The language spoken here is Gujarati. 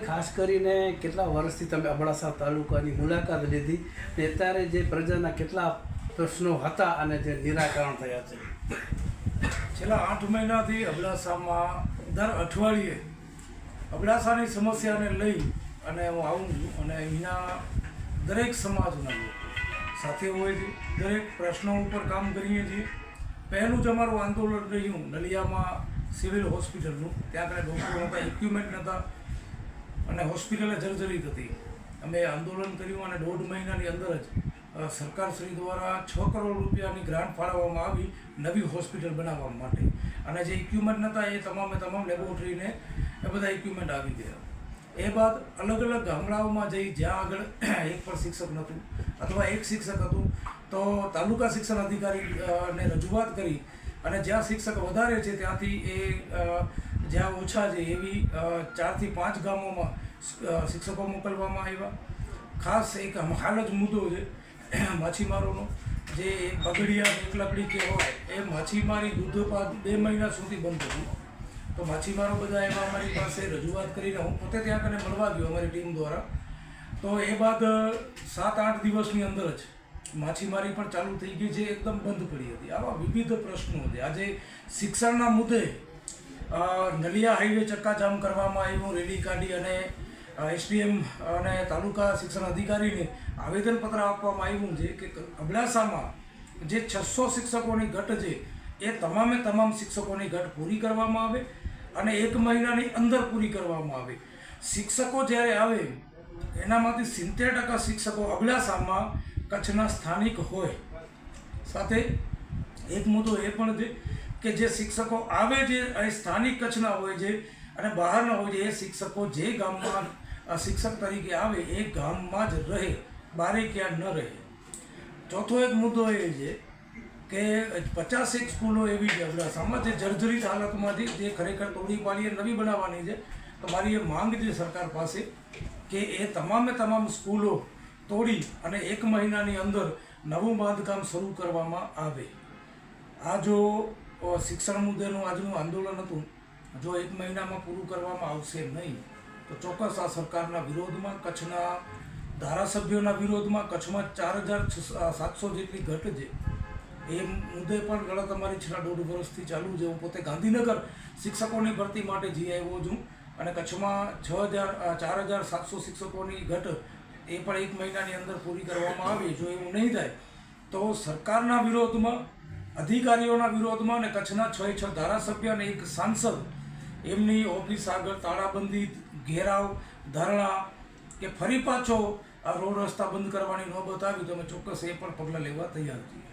ખાસ કરીને કેટલા વર્ષથી તમે અબડાસા તાલુકાની મુલાકાત લીધી ને અત્યારે જે પ્રજાના કેટલા પ્રશ્નો હતા અને જે નિરાકરણ થયા છે? છેલ્લા 8 મહિનાથી અબડાસામાં દર અઠવાડિયે અબડાસાની સમસ્યાને લઈ અને હું આવું છું અને અહીંના દરેક સમાજના લોકો સાથે હોય છે. દરેક પ્રશ્નો ઉપર કામ કરીએ છીએ. પહેલું જ અમારું આંદોલન રહ્યું નલિયામાં સિવિલ હોસ્પિટલનું. ત્યાં આગળ ડૉક્ટરો નહોતા, ઇક્વિપમેન્ટ નહોતા અને હોસ્પિટલે જર્જરિત હતી. અમે આંદોલન કર્યું અને 1.5 મહિનાની અંદર જ સરકારશ્રી દ્વારા 6 કરોડ રૂપિયાની ગ્રાન્ટ ફાળવવામાં આવી નવી હોસ્પિટલ બનાવવા માટે. અને જે ઇક્વિપમેન્ટ નહોતા એ તમામ લેબોરેટરીને એ બધા ઇક્વિપમેન્ટ આવી ગયા. એ બાદ અલગ અલગ ગામડાઓમાં જઈ જ્યાં આગળ એક પણ શિક્ષક નહોતું અથવા એક શિક્ષક હતું તો તાલુકા શિક્ષણ અધિકારીને રજૂઆત કરી અને જ્યાં શિક્ષક વધારે છે ત્યાંથી એ જ્યાં ઓછા છે એવી 4 થી 5 ગામોમાં શિક્ષકો મોકલવામાં આવ્યા. ખાસ એક હાલ જ મુદ્દો છે માછીમારોનો, જે પગડિયા એકલકડી કહેવાય એ માછીમારી દૂધપાક 2 મહિના સુધી બંધ હતી. તો માછીમારો બધા એમાં અમારી પાસે રજૂઆત કરીને હું પોતે ત્યાં કને મળવા ગયો અમારી ટીમ દ્વારા. તો એ બાદ 7-8 દિવસની અંદર જ માછીમારી પણ ચાલુ થઈ ગઈ, જે એકદમ બંધ પડી હતી. આવા વિવિધ પ્રશ્નો છે. આજે શિક્ષણના મુદ્દે નલિયા હાઈવે ચક્કાજામ કરવામાં આવ્યું, રેલી કાઢી અને એસડીએમ અને તાલુકા શિક્ષણ અધિકારીને આવેદનપત્ર આપવામાં આવ્યું છે કે અબડાસામાં જે 600 શિક્ષકોની ઘટ છે એ તમામ શિક્ષકોની ઘટ પૂરી કરવામાં આવે અને 1 મહિનાની અંદર પૂરી કરવામાં આવે. શિક્ષકો જ્યારે આવે એનામાંથી 70% શિક્ષકો અબડાસામાં કચ્છના સ્થાનિક હોય. સાથે એક મુદ્દો એ પણ છે કે જે શિક્ષકો આવે છે એ સ્થાનિક કચ્છના હોય છે અને બહારના હોય છે. એ શિક્ષકો જે ગામમાં શિક્ષક તરીકે આવે એ ગામમાં જ રહે, બારે ક્યાં ન રહે. ચોથો એક મુદ્દો એ છે કે 50 સ્કૂલો એવી છે અબડાસામાં જે જર્જરિત હાલતમાંથી જે ખરેખર તોડી પાડીએ નવી બનાવવાની છે. તો મારી એ માંગ છે સરકાર પાસે કે એ તમામ સ્કૂલો તોડી અને 1 મહિનાની અંદર નવું બાંધકામ શરૂ કરવામાં આવે. આ જો શિક્ષણ મુદ્દેનું આજનું આંદોલન હતું, જો 1 મહિનામાં પૂરું કરવામાં આવશે નહીં તો ચોક્કસ આ સરકારના વિરોધમાં, કચ્છના ધારાસભ્યોના વિરોધમાં, કચ્છમાં 4700 જેટલી ઘટ છે એ મુદ્દે પણ લડત અમારી છેલ્લા 1.5 વર્ષથી ચાલુ છે. હું પોતે ગાંધીનગર શિક્ષકોની ભરતી માટે જઈ આવ્યો છું અને કચ્છમાં 4700 શિક્ષકોની ઘટ એ પણ 1 મહિનાની અંદર પૂરી કરવામાં આવી. જો એવું નહીં થાય તો સરકારના વિરોધમાં, અધિકારીઓના વિરોધમાં અને કચ્છના 6 ધારાસભ્ય અને 1 સાંસદ એમની ઓફિસ આગળ તાળાબંધી, ઘેરાવ, ધરણા કે ફરી પાછો આ રોડ રસ્તા બંધ કરવાની નોબત આવી તો અમે ચોક્કસ એ પણ પગલાં લેવા તૈયાર છીએ.